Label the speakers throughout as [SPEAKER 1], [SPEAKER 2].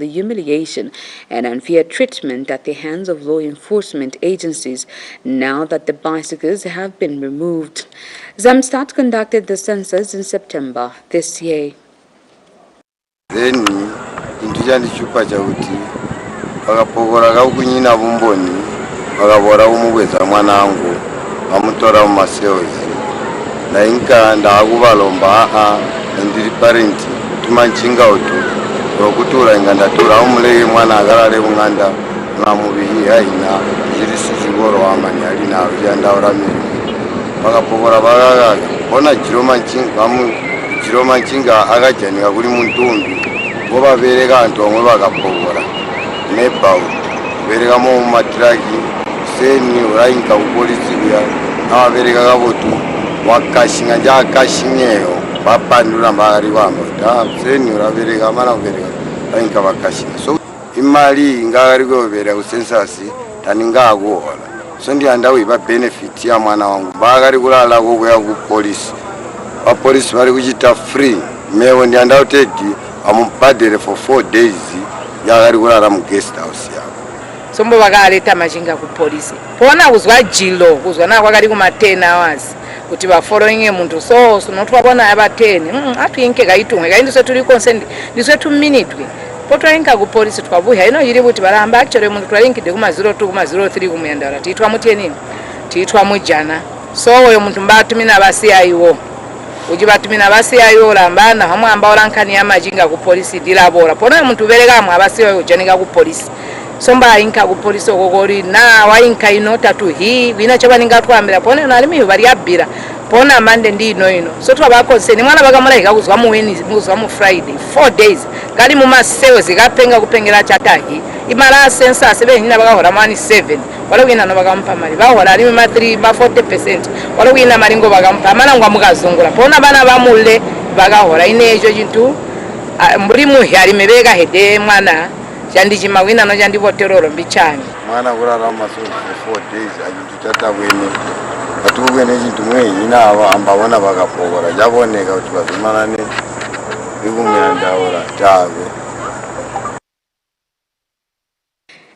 [SPEAKER 1] the humiliation and unfair treatment at the hands of law enforcement agencies now that the bicycles have been removed. Zamstat conducted the census in September this year.
[SPEAKER 2] Then, indijani chupa chauti, wakapokora kaukunyina bumboni, wakabora umugweza mwanangu, wamutora umaseozi. Na inka ndakubalomba ndiri parenti tumanchinga utu okutura ingandatura umulege mwana agarale kunganda ngamubihi haina zirisisigoro wamani alina yandaura mimi bakapokora bagaga bona jiroma nchinga agajanika kuri muntumbi ngo babereka antomwe bakapokora nebau bereka mu matraki seni urainka upolisi bya abereka gabotu wakashinga nja kashinyeyo bapandura mbari wambo seni urabereka mana ubereka ainka bakashinga so imali ngari gobera ku census taninga kuhola so ndi andawe ba benefit ya mwana wangu bagari kulala ko kuya ku police ba police bari kuchita free mewo ndi andawe tedi amupadere for 4 days yagari kulala mu guest house ya
[SPEAKER 3] sombo bakaleta machinga ku police pona kuzwa jilo kuzwa na kwakali kuma 10 hours kuti ba following muntu so notwabona aba 10 atwinke kaitunge kaindise tuli consent ndiswe 2 minutes potwainka ku police twabuya ino yiri kuti balamba actually muntu twalinkide kuma 02 kuma 03 kumuyandala titwa mutie nini titwa mujana so oyo muntu mbatumina basi ayiwo uji batumina basi ayiwo lambana hamwe ambao lankani ya majinga ku police dilabora pona muntu bereka mwa basi oyo janika ku police somba inka ku police okokori na wainka inota tu hi bina chabaninga twambira pona nalimi bari abira pona mande ndi ino so twabakonseni mwana bakamulaika kuzwa mu Wednesday kuzwa mu Friday 4 days kali mu maseo zikapenga kupengera chataki imala census be hina bakahora mani 7 wala wina no bakampa mali bahora ali ma 3 ma 40% wala wina malingo bakampa mana ngwa mukazungula pona bana bamule bakahora inejo chintu muri mu yali mebeka hede mwana chandi chimawina no chandi boteroro mbichani
[SPEAKER 2] mwana kulala maso 4 days ajitata wene atuwe nezintu mwenyi na ambabona bakapokora jaboneka kuti bazimanane bikumyandaura tabe.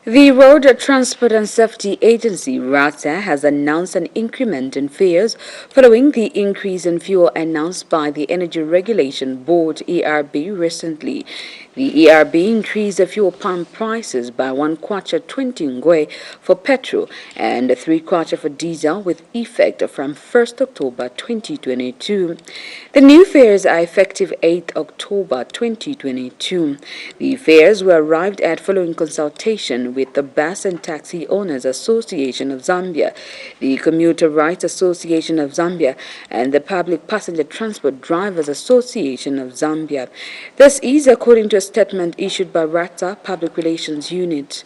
[SPEAKER 1] The Road Transport and Safety Agency, RATA, has announced an increment in fares following the increase in fuel announced by the Energy Regulation Board, ERB, recently. The ERB increased the fuel pump prices by 1 kwacha 20 ngwe for petrol and 3 kwacha for diesel with effect from 1st October 2022. The new fares are effective 8th October 2022. The fares were arrived at following consultation with the Bus and Taxi Owners Association of Zambia, the Commuter Rights Association of Zambia, and the Public Passenger Transport Drivers Association of Zambia. This is according to a statement issued by RATA Public Relations Unit.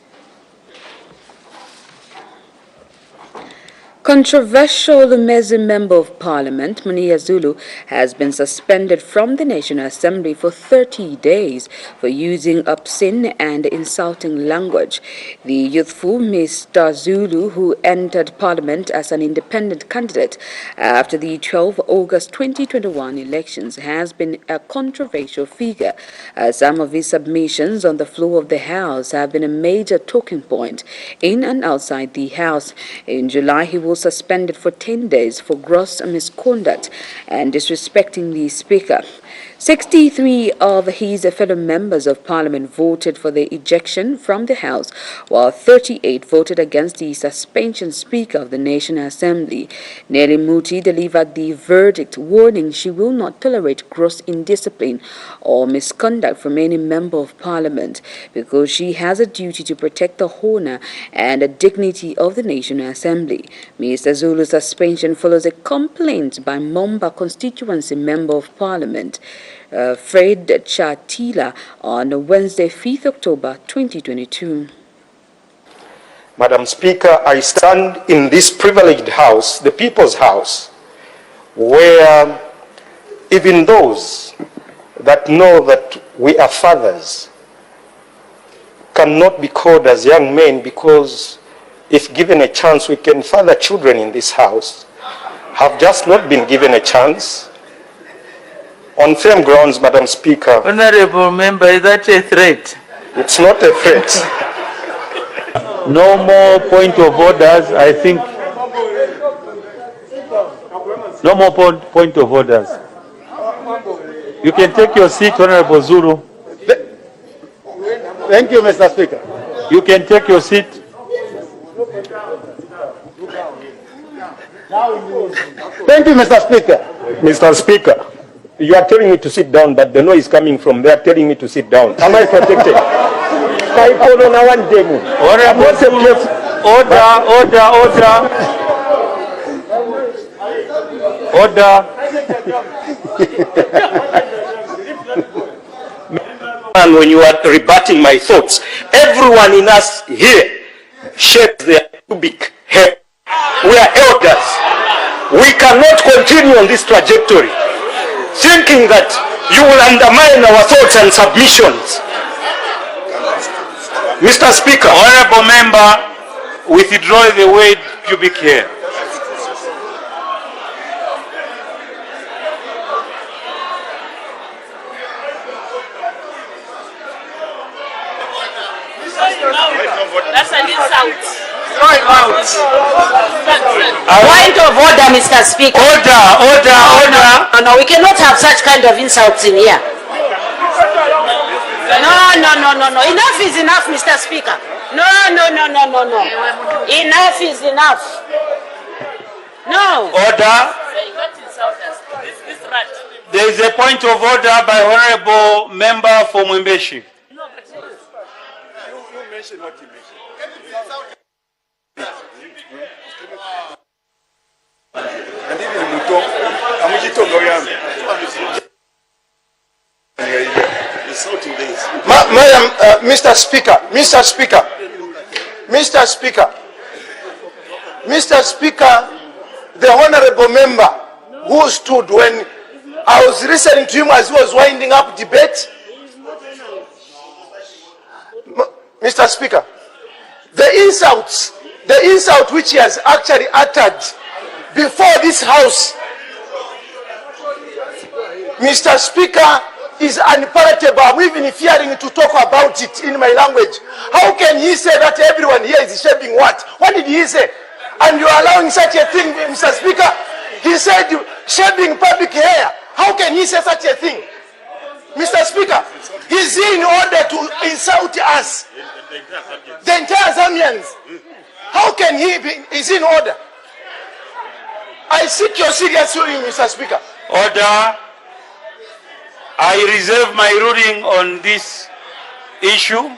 [SPEAKER 1] Controversial Lumezi Member of Parliament, Munia Zulu, has been suspended from the National Assembly for 30 days for using obscene and insulting language. The youthful Mr. Zulu, who entered Parliament as an independent candidate after the 12 August 2021 elections, has been a controversial figure. Some of his submissions on the floor of the House have been a major talking point in and outside the House. In July, he was suspended for 10 days for gross misconduct and disrespecting the Speaker. 63 of his fellow members of Parliament voted for the ejection from the House, while 38 voted against the suspension Speaker of the National Assembly. Nelly Muti delivered the verdict, warning she will not tolerate gross indiscipline or misconduct from any member of Parliament because she has a duty to protect the honor and the dignity of the National Assembly. Mr. Zulu's suspension follows a complaint by Momba constituency member of Parliament, Fred Chatila, on Wednesday, 5th October 2022.
[SPEAKER 4] Madam Speaker, I stand in this privileged house, the People's House, where even those that know that we are fathers cannot be called as young men, because if given a chance we can father children in this house, have just not been given a chance. On firm grounds, Madam Speaker.
[SPEAKER 5] Honorable member, is that a threat?
[SPEAKER 4] It's not a threat.
[SPEAKER 5] No more point of orders, I think. No more point of orders. You can take your seat, Honorable Zulu.
[SPEAKER 6] Thank you, Mr. Speaker.
[SPEAKER 5] You can take your seat.
[SPEAKER 6] Thank you, Mr. Speaker.
[SPEAKER 4] Mr. Speaker, you are telling me to sit down, but the noise coming from there telling me to sit down. Am I protected?
[SPEAKER 5] Honorable Zulu, order.
[SPEAKER 4] And when you are rebutting my thoughts, everyone in us here shapes their pubic hair. We are elders. We cannot continue on this trajectory, thinking that you will undermine our thoughts and submissions. Mr. Speaker.
[SPEAKER 5] Honorable member, withdraw the word pubic hair.
[SPEAKER 7] That's an insult.
[SPEAKER 8] Point of order, Mr. Speaker.
[SPEAKER 5] Order.
[SPEAKER 8] No, we cannot have such kind of insults in here. No. Enough is enough, Mr. Speaker. No. Enough is enough. No.
[SPEAKER 5] Order. There is a point of order by Honorable Member for Mwembeshi.
[SPEAKER 2] Madam, Mr. Speaker, the honorable member who stood when I was listening to him as he was winding up debate. Mr. Speaker, the insult which he has actually uttered before this house, Mr. Speaker, is unpalatable. I'm even fearing to talk about it in my language. How can he say that everyone here is shaving what? What did he say? And you are allowing such a thing, Mr. Speaker? He said shaving public hair. How can he say such a thing? Mr. Speaker, is he in order to insult us? The entire Zambians. How can he be? Is he in order? I seek your serious ruling, Mr. Speaker.
[SPEAKER 5] Order. I reserve my ruling on this issue.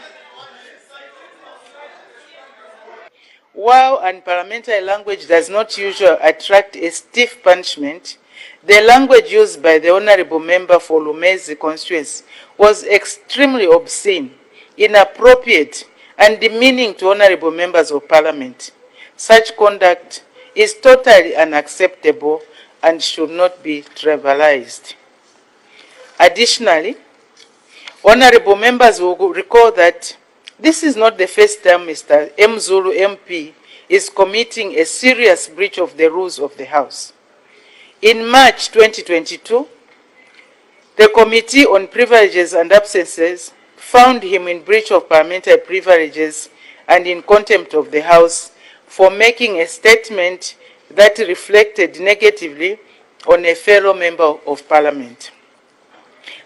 [SPEAKER 3] While unparliamentary language does not usually attract a stiff punishment, the language used by the Honorable Member for Lumezi constituency was extremely obscene, inappropriate, and demeaning to Honorable Members of Parliament. Such conduct is totally unacceptable and should not be trivialized. Additionally, Honorable Members will recall that this is not the first time Mr. M. Zulu MP is committing a serious breach of the rules of the House. In March 2022, the Committee on Privileges and Absences found him in breach of parliamentary privileges and in contempt of the House for making a statement that reflected negatively on a fellow member of Parliament.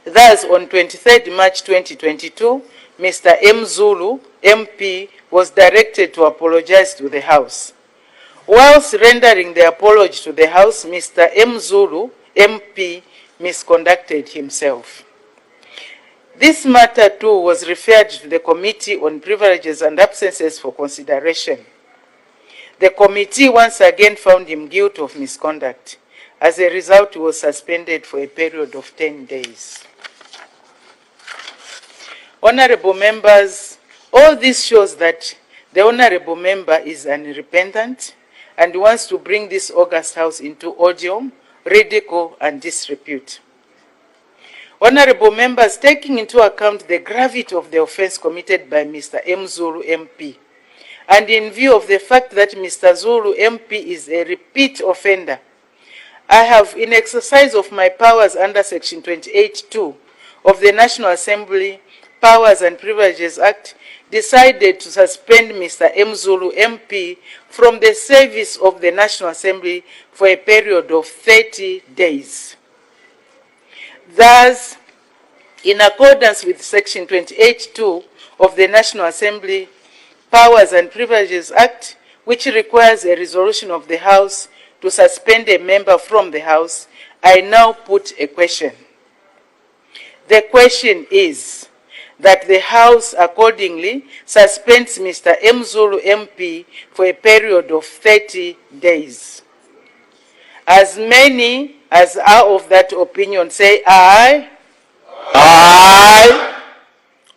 [SPEAKER 3] Thus, on 23rd March 2022, Mr. M. Zulu, MP, was directed to apologize to the House. Whilst rendering the apology to the House, Mr. M. Zulu, MP, misconducted himself. This matter, too, was referred to the Committee on Privileges and Absences for consideration. The committee once again found him guilty of misconduct. As a result, he was suspended for a period of 10 days. Honorable members, all this shows that the honorable member is unrepentant and wants to bring this august house into odium, ridicule, and disrepute. Honorable members, taking into account the gravity of the offense committed by Mr. M. Zulu MP, and in view of the fact that Mr. Zulu MP is a repeat offender, I have, in exercise of my powers under Section 28(2) of the National Assembly, Powers and Privileges Act, decided to suspend Mr. Mzulu MP from the service of the National Assembly for a period of 30 days. Thus, in accordance with Section 28(2) of the National Assembly Powers and Privileges Act, which requires a resolution of the House to suspend a member from the House, I now put a question. The question is that the House accordingly suspends Mr. Mzulu MP for a period of 30 days. As many as are of that opinion say aye. Aye.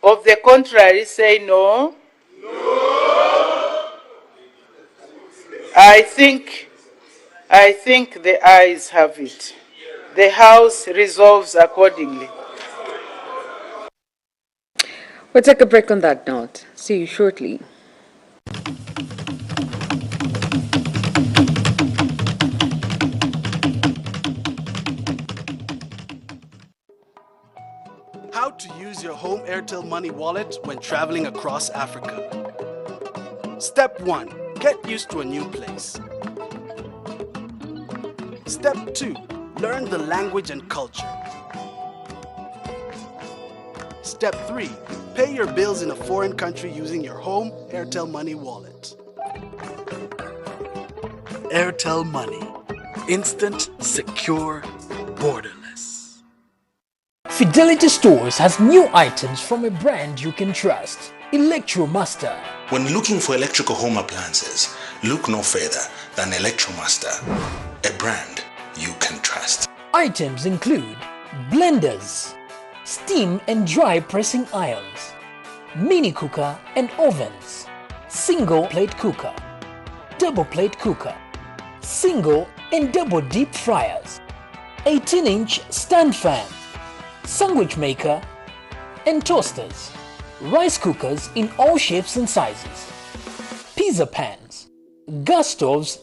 [SPEAKER 3] Of the contrary say no. No. I think the ayes have it. The House resolves accordingly.
[SPEAKER 1] We'll take a break on that note. See you shortly.
[SPEAKER 9] How to use your home Airtel Money wallet when traveling across Africa. Step 1. Get used to a new place. Step 2. Learn the language and culture. Step 3. Pay your bills in a foreign country using your home Airtel Money wallet. Airtel Money. Instant, secure, borderless.
[SPEAKER 10] Fidelity Stores has new items from a brand you can trust. Electromaster.
[SPEAKER 11] When looking for electrical home appliances, look no further than Electromaster, a brand you can trust.
[SPEAKER 10] Items include blenders, steam and dry pressing irons, mini cooker and ovens, single plate cooker, double plate cooker, single and double deep fryers, 18-inch stand fan, sandwich maker and toasters, rice cookers in all shapes and sizes, pizza pans, gas stoves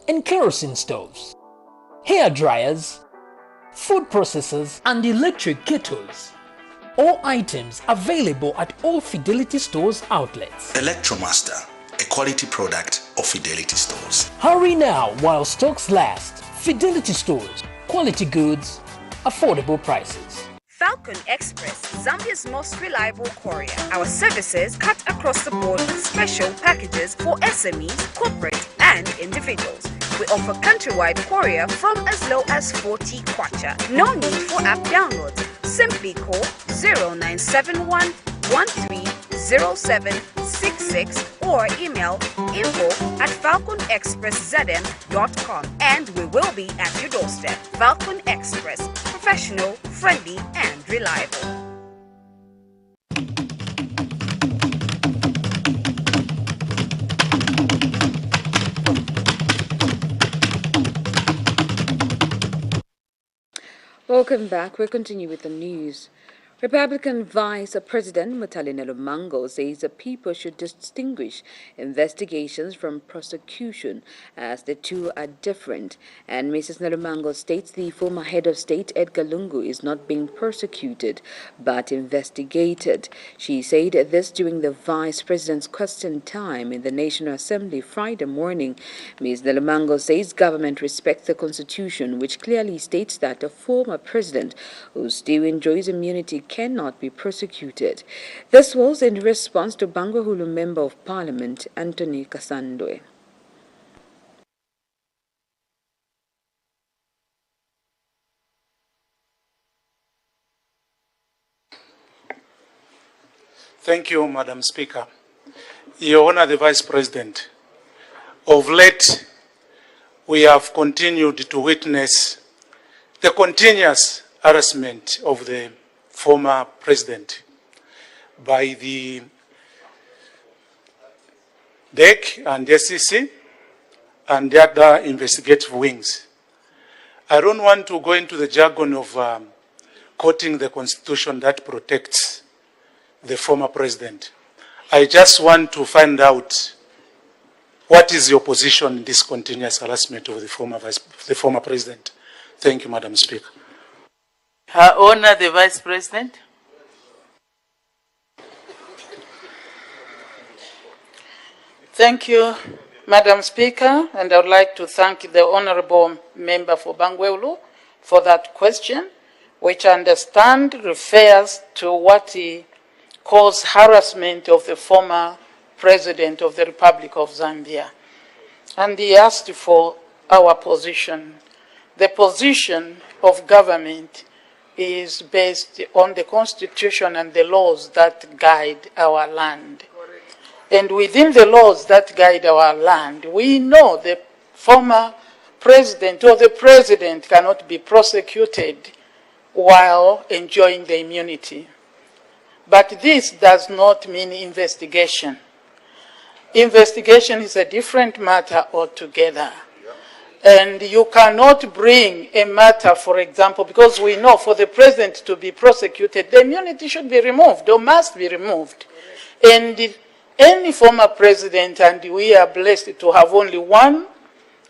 [SPEAKER 10] and kerosene stoves, hair dryers, food processors and electric kettles. All items available at all Fidelity Stores outlets.
[SPEAKER 11] Electromaster, a quality product of Fidelity Stores.
[SPEAKER 10] Hurry now while stocks last. Fidelity Stores, quality goods, affordable prices.
[SPEAKER 12] Falcon Express, Zambia's most reliable courier. Our services cut across the board with special packages for SMEs, corporate and individuals. We offer countrywide courier from as low as 40 kwacha. No need for app downloads. Simply call 0971 130766 or email info@falconexpresszm.com and we will be at your doorstep. Falcon Express, professional, friendly and reliable.
[SPEAKER 1] Welcome back. We'll continue with the news. Republican Vice President Mutale Lumango says the people should distinguish investigations from prosecution as the two are different. And Mrs. Lumango states the former head of state, Edgar Lungu, is not being persecuted but investigated. She said this during the Vice President's question time in the National Assembly Friday morning. Ms. Lumango says government respects the Constitution, which clearly states that a former president who still enjoys immunity cannot be persecuted. This was in response to Bangwahulu Member of Parliament Anthony Kasandwe.
[SPEAKER 13] Thank you, Madam Speaker. Your Honor, the Vice President, of late we have continued to witness the continuous harassment of the former president by the DEC and SEC and the other investigative wings. I don't want to go into the jargon of quoting the Constitution that protects the former president. I just want to find out what is your position in this continuous harassment of the former president. Thank you, Madam Speaker.
[SPEAKER 3] Her Honor, the Vice President.
[SPEAKER 14] Thank you, Madam Speaker, and I would like to thank the Honourable Member for Bangweulu for that question, which I understand refers to what he calls harassment of the former President of the Republic of Zambia. And he asked for our position. The position of government is based on the Constitution and the laws that guide our land. And within the laws that guide our land, we know the former president or the president cannot be prosecuted while enjoying the immunity. But this does not mean investigation. Investigation is a different matter altogether. And you cannot bring a matter, for example, because we know for the president to be prosecuted, the immunity should be removed or must be removed. And any former president, and we are blessed to have only one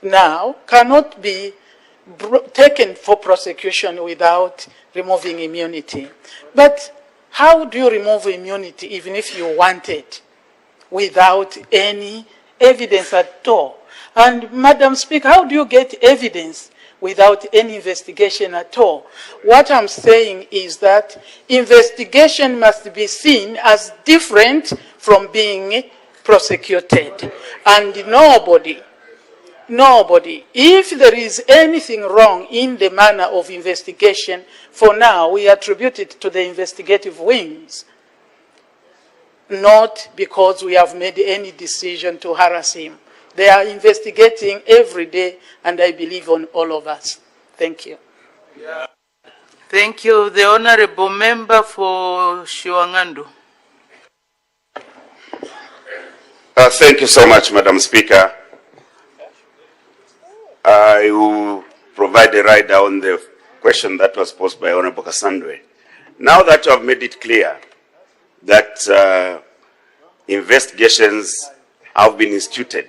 [SPEAKER 14] now, cannot be taken for prosecution without removing immunity. But how do you remove immunity even if you want it without any evidence at all? And Madam Speaker, how do you get evidence without any investigation at all? What I'm saying is that investigation must be seen as different from being prosecuted. And nobody, if there is anything wrong in the manner of investigation, for now we attribute it to the investigative wings, not because we have made any decision to harass him. They are investigating every day, and I believe on all of us. Thank you.
[SPEAKER 15] Yeah. Thank you. The Honourable Member for Shiwangandu.
[SPEAKER 16] Thank you so much, Madam Speaker. I will provide a rider on the question that was posed by Honourable Kasandwe. Now that you have made it clear that investigations have been instituted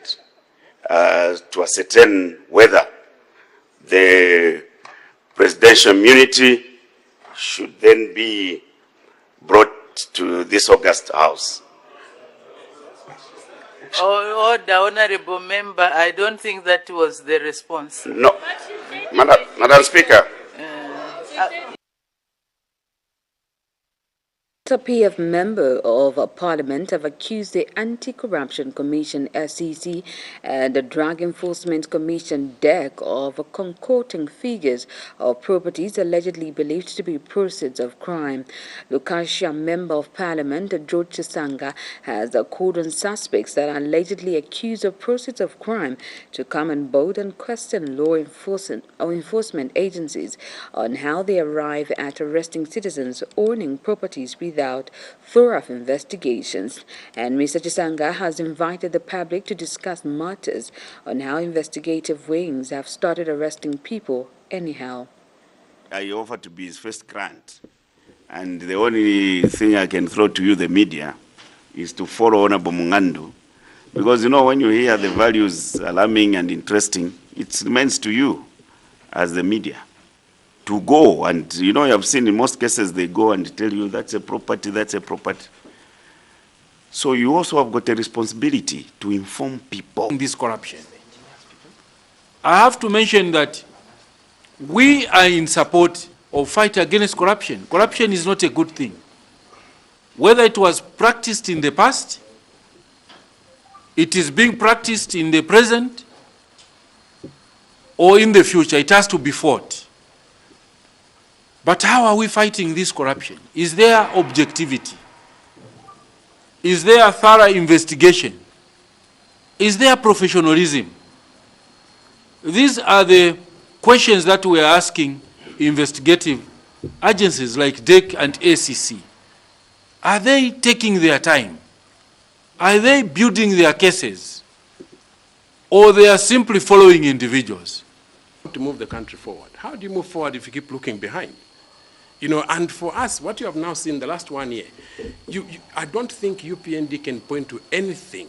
[SPEAKER 16] to ascertain whether the presidential immunity should then be brought to this August House.
[SPEAKER 15] Order, Honourable Member, I don't think that was the response.
[SPEAKER 16] No, Madam Speaker.
[SPEAKER 1] A PF member of Parliament have accused the Anti-Corruption Commission (SEC) and the Drug Enforcement Commission (DEC) of concocting figures of properties allegedly believed to be proceeds of crime. Lukasia Member of Parliament George Chisanga has called on suspects that are allegedly accused of proceeds of crime to come on board and question law enforcement agencies on how they arrive at arresting citizens owning properties without thorough investigations. And Mr. Chisanga has invited the public to discuss matters on how investigative wings have started arresting people anyhow.
[SPEAKER 16] I offer to be his first grant, and the only thing I can throw to you, the media, is to follow Honorable Mungandu, because you know when you hear the values alarming and interesting, it remains to you as the media to go, and you know, you have seen in most cases they go and tell you that's a property, that's a property. So you also have got a responsibility to inform people.
[SPEAKER 17] This corruption. I have to mention that we are in support of fight against corruption. Corruption is not a good thing. Whether it was practiced in the past, it is being practiced in the present, or in the future, it has to be fought. But how are we fighting this corruption? Is there objectivity? Is there thorough investigation? Is there professionalism? These are the questions that we are asking investigative agencies like DEC and ACC. Are they taking their time? Are they building their cases? Or they are simply following individuals?
[SPEAKER 18] To move the country forward. How do you move forward if you keep looking behind? You know, and for us, what you have now seen the last 1 year, I don't think UPND can point to anything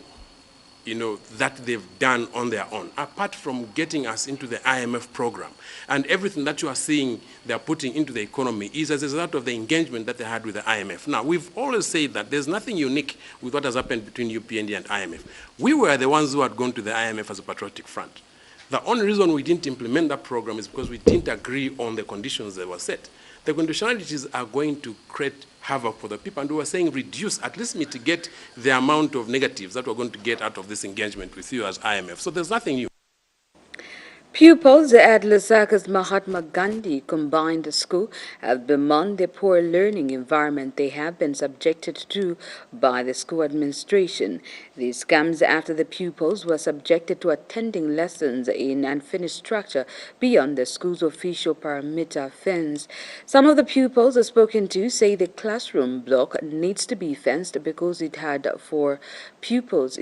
[SPEAKER 18] that they've done on their own, apart from getting us into the IMF program. And everything that you are seeing they're putting into the economy is as a result of the engagement that they had with the IMF. Now, we've always said that there's nothing unique with what has happened between UPND and IMF. We were the ones who had gone to the IMF as a patriotic front. The only reason we didn't implement that program is because we didn't agree on the conditions that were set. The conditionalities are going to create havoc for the people, and we were saying reduce, at least mitigate the amount of negatives that we're going to get out of this engagement with you as IMF. So there's nothing new.
[SPEAKER 1] Pupils at Lusaka's Mahatma Gandhi Combined School have bemoaned the poor learning environment they have been subjected to by the school administration. This comes after the pupils were subjected to attending lessons in unfinished structure beyond the school's official perimeter fence. Some of the pupils spoken to say the classroom block needs to be fenced because it's hard for pupils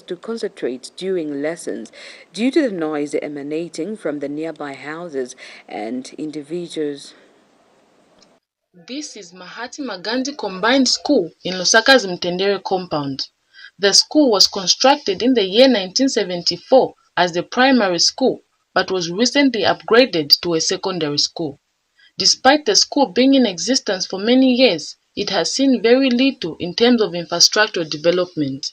[SPEAKER 1] to concentrate during lessons due to the noise emanating from the nearby houses and individuals.
[SPEAKER 19] This is Mahatma Gandhi Combined School in Lusaka's Mtendere compound. The school was constructed in the year 1974 as the primary school, but was recently upgraded to a secondary school. Despite the school being in existence for many years, it has seen very little in terms of infrastructure development.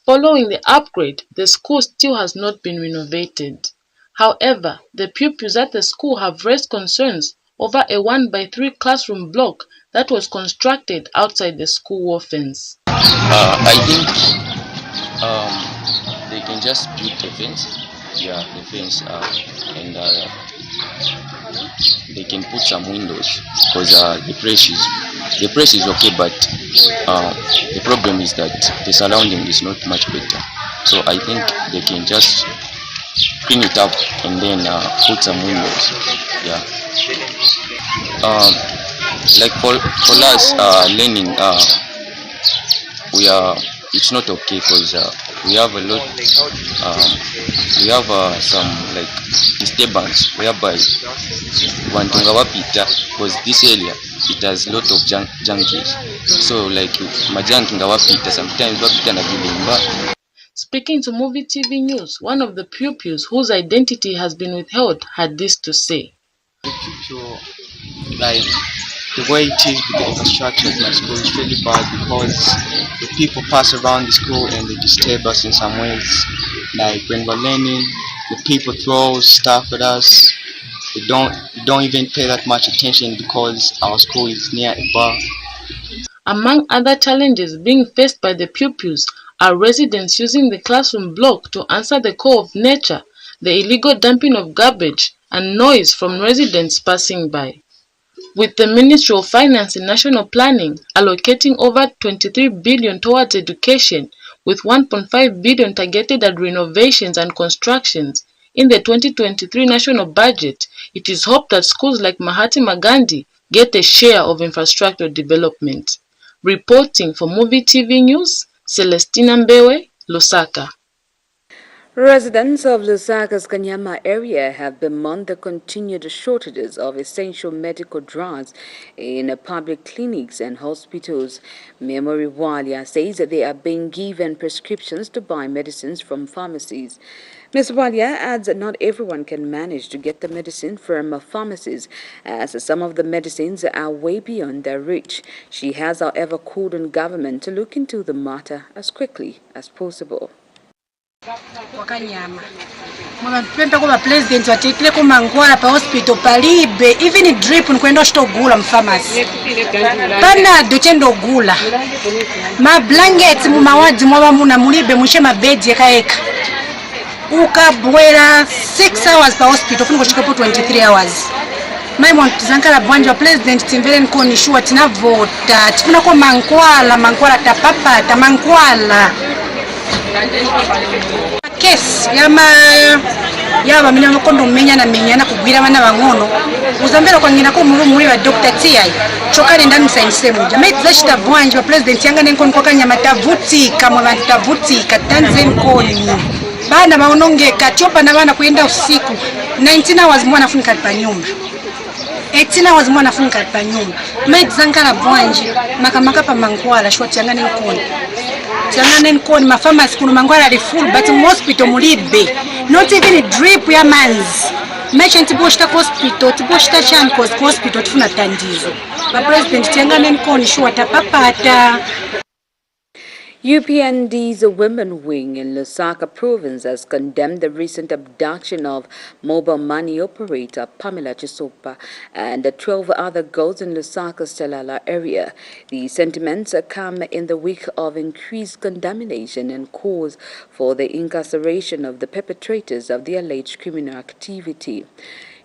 [SPEAKER 19] Following the upgrade, the school still has not been renovated. However, the pupils at the school have raised concerns over a 1x3 classroom block that was constructed outside the school wall fence.
[SPEAKER 20] I think they can just build the fence, the fence, and they can put some windows because the place is okay, but the problem is that the surrounding is not much better. So I think they can just clean it up and then put some windows. Like for us learning, it's not okay because we have a lot, we have some like disturbance whereby because this area it has a lot of junkies. So like sometimes
[SPEAKER 19] Speaking to MUVI TV News, one of the pupils whose identity has been withheld had this to say.
[SPEAKER 21] Like the way it is with the infrastructure of my school is really bad because the people pass around the school and they disturb us in some ways. Like when we're learning, the people throw stuff at us. They don't even pay that much attention because our school is near a bar.
[SPEAKER 19] Among other challenges being faced by the pupils are residents using the classroom block to answer the call of nature, the illegal dumping of garbage, and noise from residents passing by. With the Ministry of Finance and National Planning allocating over 23 billion towards education, with 1.5 billion targeted at renovations and constructions in the 2023 national budget, it is hoped that schools like Mahatma Gandhi get a share of infrastructure development. Reporting for MUVI TV News, Celestina Mbewe, Lusaka.
[SPEAKER 1] Residents of Lusaka's Kanyama area have bemoaned the continued shortages of essential medical drugs in public clinics and hospitals. Memory Walia says that they are being given prescriptions to buy medicines from pharmacies. Ms. Walia adds that not everyone can manage to get the medicine from pharmacies, as some of the medicines are way beyond their reach. She has, however, called on government to look into the matter as quickly as possible.
[SPEAKER 8] Wakanyama mwapembe kwa president watekile kwa mangwala pa hospital palibe even drip nkwenda shitogula mfamasi pana dochendo gula ma blankets mu mawadzi mwa bamuna mulibe mushe mabedi eka ukabwera 6 hours pa hospital funiko chikapo 23 hours Maimon Zankara Bwanja president timvele nkoni shuwa tinavota tifuna kwa mankwala tapapa tamankwala Kes yaba mina makondo menyana kugwira bana bangono uzambera kwa ngina ko muri wa Dr. Tiai chokale ndani science muja mezi zashita Bwanja president yanga nenkoni kwa kanyama tavutika mwa bantu tavutika tanzen koni bana baonongeka chopa na bana kuenda usiku 19 hours mwana funka pa nyumba 18 hours mwana funka pa nyumba mezi Zankara Bwanja makamaka pa mankwala shoti yanga nenkoni tiangana nkoni mafamasi kuno mangwala ali full but hospital mulibe not even drip ya manzi merchant boshta hospital tiboshta chan hospital tufuna tandizo ba president tiangana nkoni shuwa tapapata.
[SPEAKER 1] UPND's Women Wing in Lusaka province has condemned the recent abduction of mobile money operator Pamela Chisopa and 12 other girls in Lusaka's Telala area. The sentiments come in the wake of increased condemnation and calls for the incarceration of the perpetrators of the alleged criminal activity.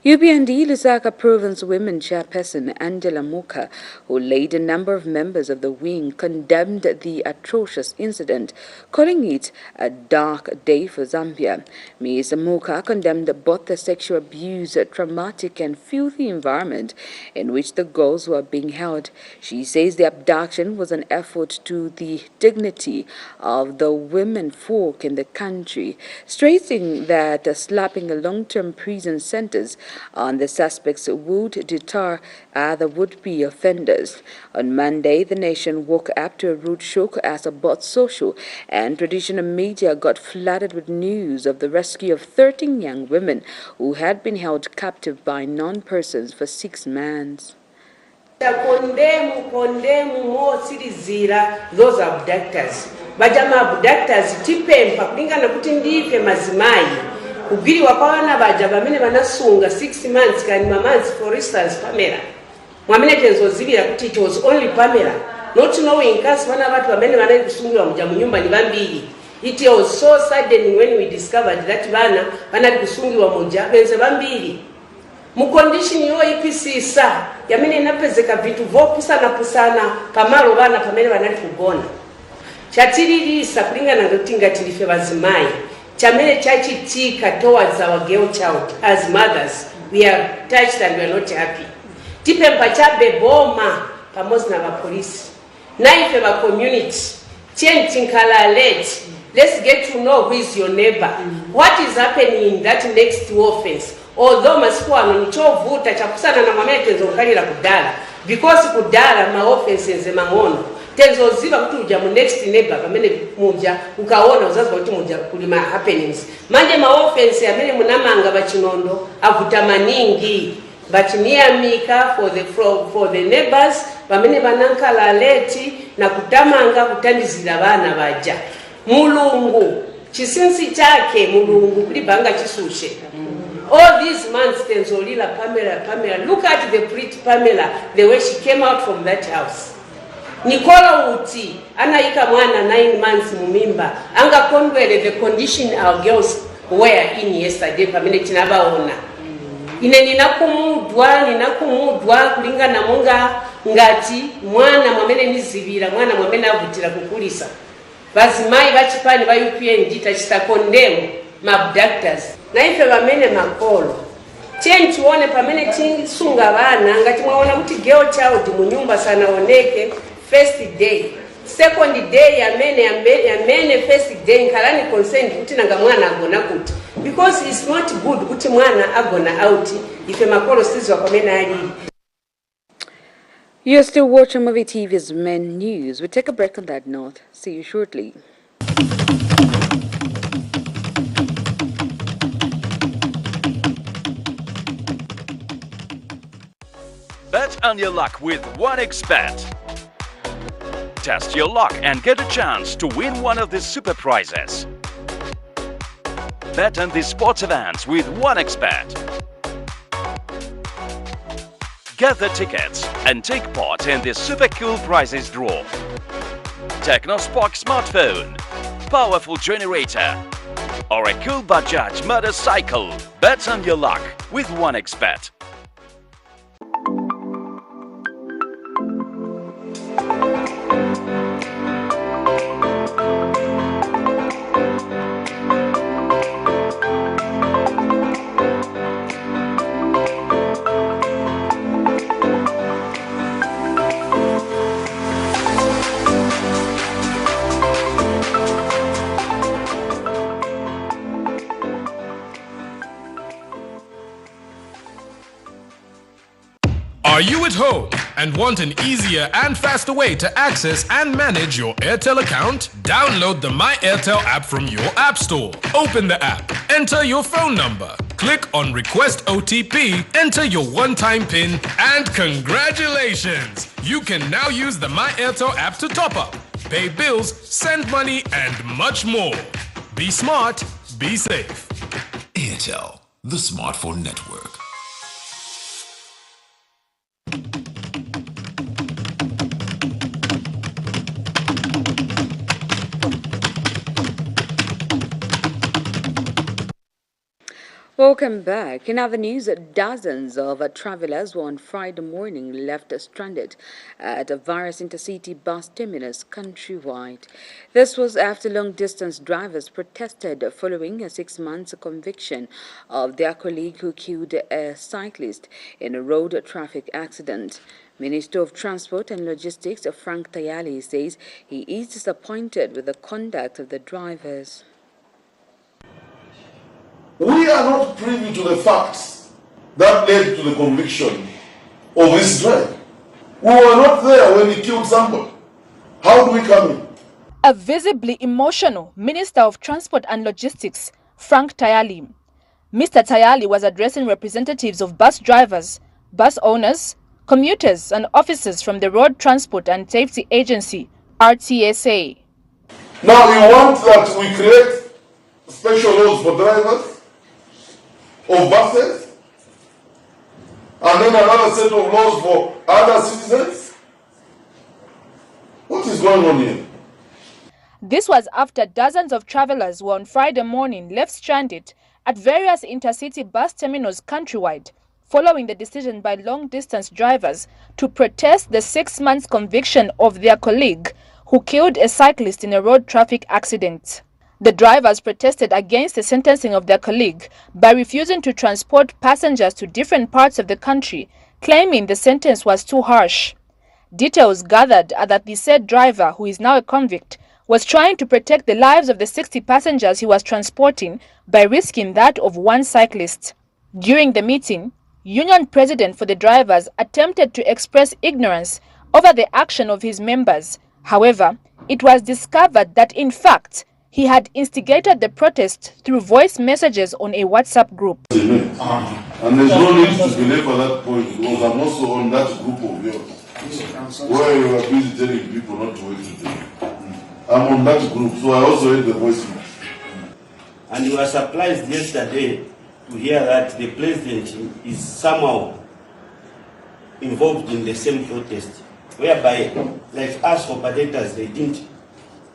[SPEAKER 1] UPND Lusaka Province Women Chairperson Angela Muka, who led a number of members of the wing, condemned the atrocious incident, calling it a dark day for Zambia. Ms. Muka condemned both the sexual abuse, traumatic and filthy environment in which the girls were being held. She says the abduction was an effort to the dignity of the women folk in the country, stressing that slapping long-term prison sentences on the suspects would deter other would-be offenders. On Monday, the nation woke up to a rude shock as both social and traditional media got flooded with news of the rescue of 13 young women who had been held captive by non-persons for 6 months.
[SPEAKER 6] Condemn more sirizira those abductors. Bajama abductors tipempa kulingana kuti ndife mazimai. Kugiri wakwana baja bamene banasunga 6 months kani months for instance Pamela. Mwamene tenzozibira kuti it was only Pamela. Not knowing kasi wana watu bamene banali kusungiwa muja munyumba ni bambiri. It was so sudden when we discovered that bana banali kusungiwa muja benze bambiri. Mu condition yo ipisisa yamene napezeka vitu vopusana pamalo bana pamene banali kugona. Chatiririsa kulingana ndotinga tilife bazimai. Chamene chachitika towards our girl child as mothers, we are touched and we are not happy. Tipempa chabe boma pamoja na ba police. Naife ba community. Tinkala alert. Let's get to know who is your neighbor. What is happening in that next offense? Although masikuwa nchovuta chakusana na mamene tenzo nkalira kudala. Because kudala ma offenses mangono. Tenzo ziva kuti uja mu next neighbor pamene muja ukaona uzazi kuti muja kulima happenings. Manje ma offense amene munamanga bachinondo avuta maningi. But mika for the neighbors pamene banankala aleti na kutamanga kutandizira bana baja. Mulungu chisinsi chake mulungu kulibanga chisushe. All these months tenzolila Pamela. Look at the pretty Pamela, the way she came out from that house. Nikola uti anaika mwana 9 months mumimba anga kondwele the condition our girls were in yesterday pamene tinabaona ine ninakumudwa kulingana monga ngati mwana mwamene nizibira mwana mwamene avutira kukulisa bazimai bachipani ba UPND tachita condemn ma abductors na ife bamene makolo tione pamene tinsunga bana ngati mwaona kuti girl child munyumba sana oneke first day, second day, amene first day, nkalani consent kuti nanga mwana agona kuti. Because it's not good kuti mwana agona out if makolo sizwa pamene ali.
[SPEAKER 1] You're still watching MUVI TV's Men News. We'll take a break on that note. See you shortly.
[SPEAKER 22] Bet on your luck with 1xBet. Test your luck and get a chance to win one of the super prizes. Bet on the sports events with 1xBet. Get the tickets and take part in the super cool prizes draw. Technospark smartphone, powerful generator, or a cool Bajaj motorcycle. Bet on your luck with 1xBet.
[SPEAKER 4] Are you at home and want an easier and faster way to access and manage your Airtel account? Download the My Airtel app from your app store. Open the app, enter your phone number, click on Request OTP, enter your one-time PIN, and congratulations! You can now use the My Airtel app to top up, pay bills, send money, and much more. Be smart, be safe.
[SPEAKER 7] Airtel, the smartphone network.
[SPEAKER 1] Welcome back. In other news, dozens of travelers were on Friday morning left stranded at a various intercity bus terminus countrywide. This was after long-distance drivers protested following a 6-month conviction of their colleague who killed a cyclist in a road traffic accident. Minister of Transport and Logistics Frank Tayali says he is disappointed with the conduct of the drivers.
[SPEAKER 23] We are not privy to the facts that led to the conviction of this driver. We were not there when he killed somebody. How do we come in?
[SPEAKER 24] A visibly emotional Minister of Transport and Logistics, Frank Tayali. Mr. Tayali was addressing representatives of bus drivers, bus owners, commuters and officers from the Road Transport and Safety Agency, RTSA.
[SPEAKER 23] Now you want that we create special laws for drivers of buses, and then another set of laws for other citizens? What is going on here?
[SPEAKER 24] This was after dozens of travelers were on Friday morning left stranded at various intercity bus terminals countrywide, following the decision by long-distance drivers to protest the 6-month conviction of their colleague who killed a cyclist in a road traffic accident. The drivers protested against the sentencing of their colleague by refusing to transport passengers to different parts of the country, claiming the sentence was too harsh. Details gathered are that the said driver, who is now a convict, was trying to protect the lives of the 60 passengers he was transporting by risking that of one cyclist. During the meeting, Union President for the drivers attempted to express ignorance over the action of his members. However, it was discovered that in fact, he had instigated the protest through voice messages on a WhatsApp group.
[SPEAKER 23] And there's no need to belabor that point because I'm also on that group of yours where you are busy telling people not to wait today. I'm on that group, so I also heard the voice message.
[SPEAKER 25] And you were surprised yesterday to hear that the president is somehow involved in the same protest, whereby, like us operators, they didn't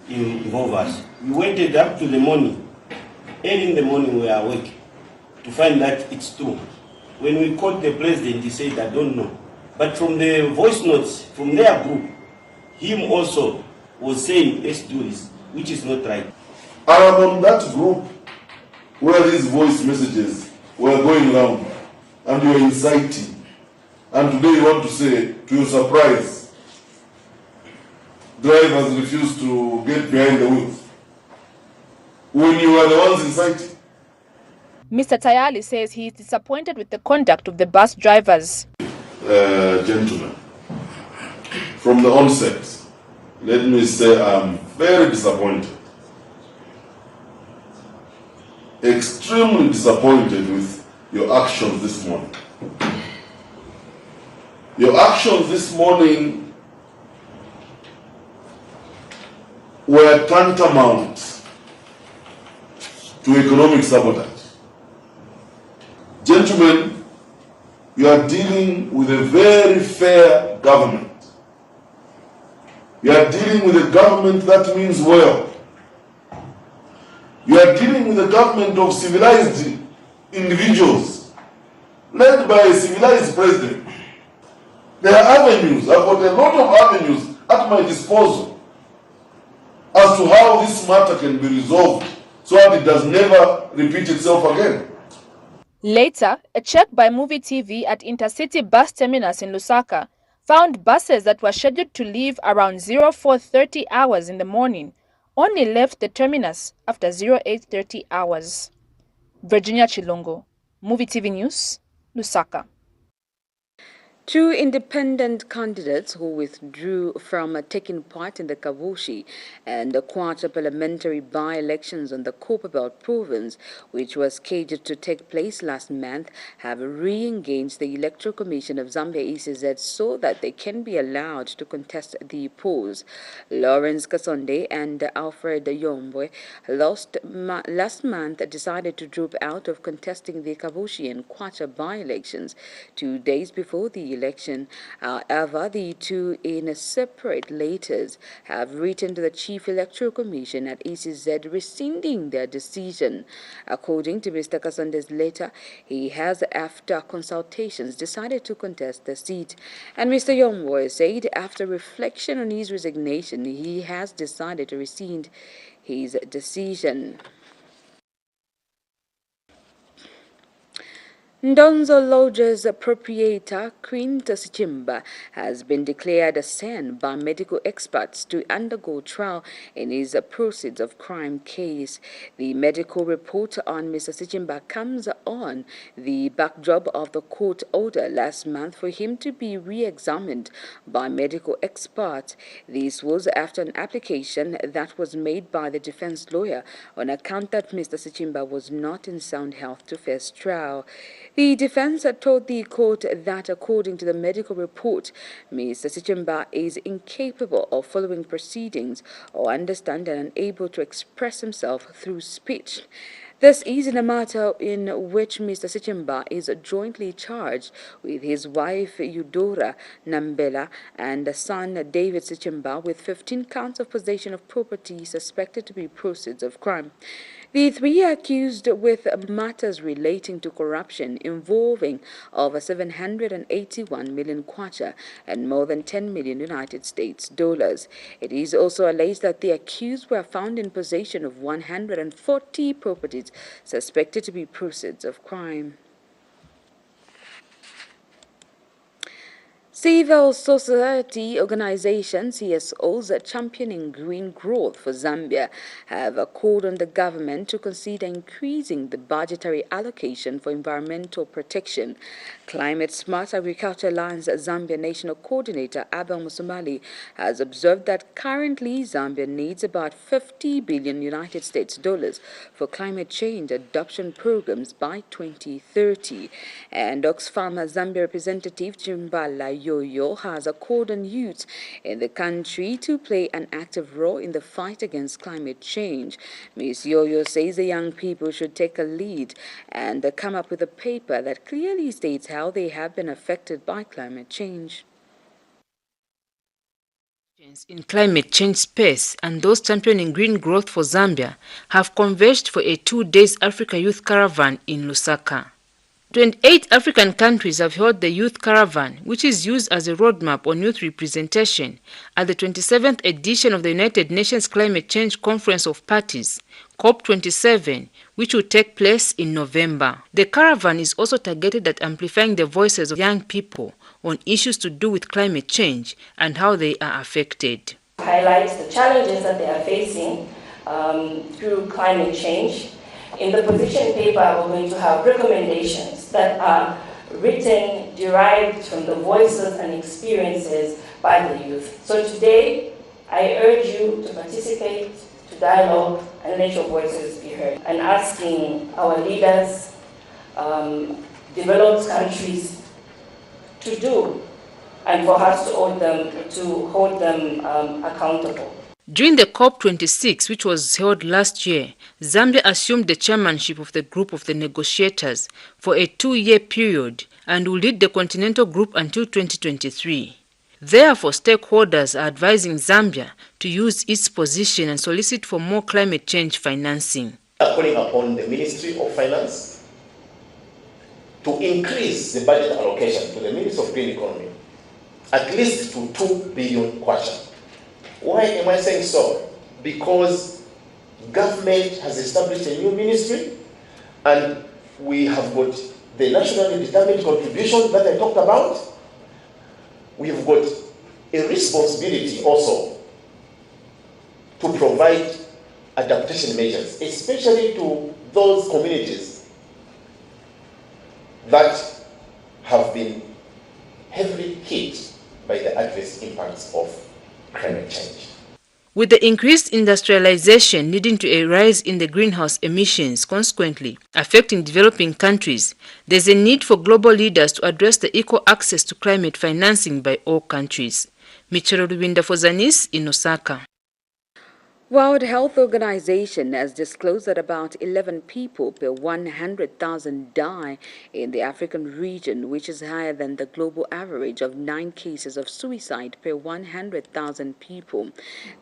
[SPEAKER 25] involve us. We waited up to the morning, early in the morning we are awake, to find that it's true. When we called the president, he said, I don't know. But from the voice notes, from their group, him also was saying, let's do this, which is not right.
[SPEAKER 23] I am on that group where these voice messages were going around and you were inciting. And today you want to say, to your surprise, drivers refuse to get behind the wheels when you are the ones inciting.
[SPEAKER 24] Mr. Tayali says he is disappointed with the conduct of the bus drivers.
[SPEAKER 23] Gentlemen, from the onset, let me say I'm very disappointed. Extremely disappointed with your actions this morning. Your actions this morning were tantamount to economic sabotage. Gentlemen, you are dealing with a very fair government. You are dealing with a government that means well. You are dealing with a government of civilized individuals, led by a civilized president. There are avenues, I've got a lot of avenues at my disposal as to how this matter can be resolved so that it does never repeat itself again.
[SPEAKER 24] Later, a check by MUVI TV at intercity bus terminus in Lusaka found buses that were scheduled to leave around 04:30 hours in the morning only left the terminus after 08:30 hours. Virginia Chilongo, MUVI TV News, Lusaka.
[SPEAKER 1] Two independent candidates who withdrew from taking part in the Kavushi and the Quarter parliamentary by-elections on the Copperbelt province, which was scheduled to take place last month, have re-engaged the Electoral Commission of Zambia ECZ so that they can be allowed to contest the polls. Lawrence Kasonde and Alfred Yombwe last month decided to drop out of contesting the Kavushi and Quarter by-elections 2 days before the election. However, the two, in separate letters, have written to the Chief Electoral Commission at ECZ rescinding their decision. According to Mr. Kasonde's letter, he has, after consultations, decided to contest the seat. And Mr. Yombwe said after reflection on his resignation, he has decided to rescind his decision. Ndonzo Lodge's proprietor, Quintus Chimba, has been declared sane by medical experts to undergo trial in his proceeds of crime case. The medical report on Mr. Sichimba comes on the backdrop of the court order last month for him to be re-examined by medical experts. This was after an application that was made by the defense lawyer on account that Mr. Sichimba was not in sound health to face trial. The defense told the court that according to the medical report, Mr. Sichimba is incapable of following proceedings or understand and unable to express himself through speech. This is in a matter in which Mr. Sichimba is jointly charged with his wife Eudora Nambela and son David Sichimba with 15 counts of possession of property suspected to be proceeds of crime. The three are accused with matters relating to corruption involving over 781 million kwacha and more than 10 million United States dollars. It is also alleged that the accused were found in possession of 140 properties suspected to be proceeds of crime. Civil society organizations, CSOs, championing green growth for Zambia have called on the government to consider increasing the budgetary allocation for environmental protection. Climate Smart Agriculture Alliance Zambia National Coordinator Abel Musumali has observed that currently Zambia needs about 50 billion United States dollars for climate change adoption programs by 2030. And Oxfam Zambia representative Jimbala Yoyo has called on youths in the country to play an active role in the fight against climate change. Ms. Yoyo says the young people should take a lead and come up with a paper that clearly states how they have been affected by climate change. In climate change space and those championing green growth for Zambia have converged for a 2-day Africa Youth Caravan in Lusaka. 28 African countries have held the Youth Caravan, which is used as a roadmap on youth representation at the 27th edition of the United Nations Climate Change Conference of Parties, COP27, which will take place in November. The caravan is also targeted at amplifying the voices of young people on issues to do with climate change and how they are affected.
[SPEAKER 2] Highlights the challenges that they are facing through climate change. In the position paper, we're going to have recommendations that are written, derived from the voices and experiences by the youth. So today, I urge you to participate, to dialogue, and let your voices be heard. And asking our leaders, developed countries, to do, and for us to hold them accountable.
[SPEAKER 1] During the COP26, which was held last year, Zambia assumed the chairmanship of the group of the negotiators for a 2-year period and will lead the continental group until 2023. Therefore, stakeholders are advising Zambia to use its position and solicit for more climate change financing.
[SPEAKER 5] Calling upon the Ministry of Finance to increase the budget allocation to the Ministry of Green Economy at least to 2 billion kwacha. Why am I saying so? Because government has established a new ministry and we have got the nationally determined contribution that I talked about. We have got a responsibility also to provide adaptation measures, especially to those communities that have been heavily hit by the adverse impacts of climate change.
[SPEAKER 9] With the increased industrialization leading to a rise in the greenhouse emissions, consequently affecting developing countries, there's a need for global leaders to address the equal access to climate financing by all countries. Michelo Rubinda for Zanis in Osaka.
[SPEAKER 1] World Health Organization has disclosed that about 11 people per 100,000 die in the African region, which is higher than the global average of 9 cases of suicide per 100,000 people.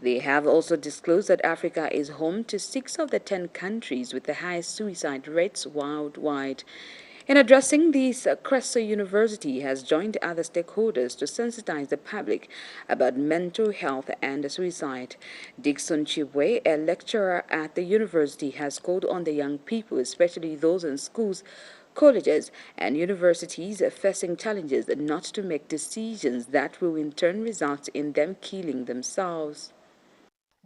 [SPEAKER 1] They have also disclosed that Africa is home to 6 of the 10 countries with the highest suicide rates worldwide. In addressing this, Cressy University has joined other stakeholders to sensitize the public about mental health and suicide. Dixon Chibwe, a lecturer at the university, has called on the young people, especially those in schools, colleges, and universities facing challenges, not to make decisions that will in turn result in them killing themselves.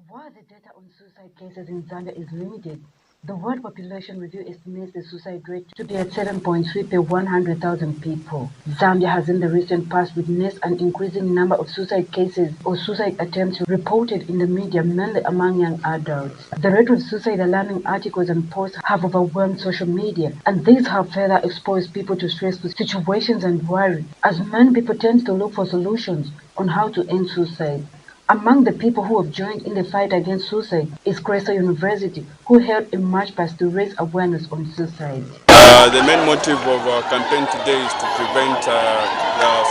[SPEAKER 10] While the data on suicide cases in Zambia is limited, the World Population Review estimates the suicide rate to be at 7.3 per 100,000 people. Zambia has in the recent past witnessed an increasing number of suicide cases or suicide attempts reported in the media, mainly among young adults. The rate of suicide alarming articles and posts have overwhelmed social media, and these have further exposed people to stressful situations and worry, as many people tend to look for solutions on how to end suicide. Among the people who have joined in the fight against suicide is Cressy University, who held a march past to raise awareness on suicide.
[SPEAKER 11] The main motive of our campaign today is to prevent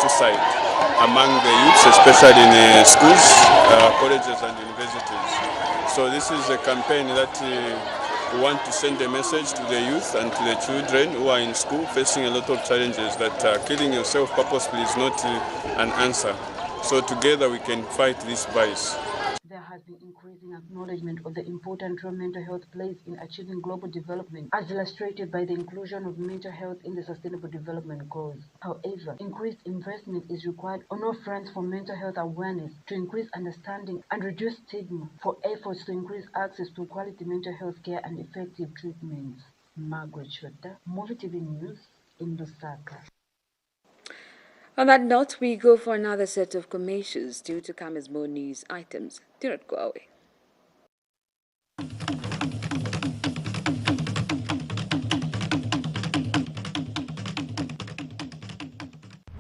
[SPEAKER 11] suicide among the youths, especially in schools, colleges and universities. So this is a campaign that we want to send a message to the youth and to the children who are in school facing a lot of challenges that killing yourself purposefully is not an answer. So together we can fight this vice.
[SPEAKER 10] There has been increasing acknowledgement of the important role mental health plays in achieving global development, as illustrated by the inclusion of mental health in the Sustainable Development Goals. However, increased investment is required on all fronts for mental health awareness to increase understanding and reduce stigma, for efforts to increase access to quality mental health care and effective treatments. Margaret Shota, MUVI TV News in Lusaka.
[SPEAKER 1] On that note, we go for another set of commercials. Due to come as more news items. Do not go away.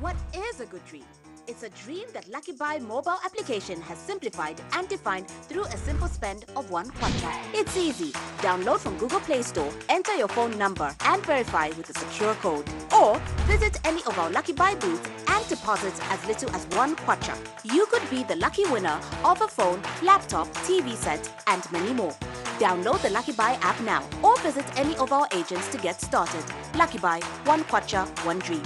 [SPEAKER 12] What is a good dream? It's a dream that Lucky Buy mobile application has simplified and defined through a simple spend of 1 kwacha. It's easy. Download from Google Play Store, enter your phone number and verify with a secure code. Or visit any of our Lucky Buy booths and deposit as little as 1 kwacha. You could be the lucky winner of a phone, laptop, TV set and many more. Download the Lucky Buy app now or visit any of our agents to get started. Lucky Buy, 1 kwacha, 1 dream.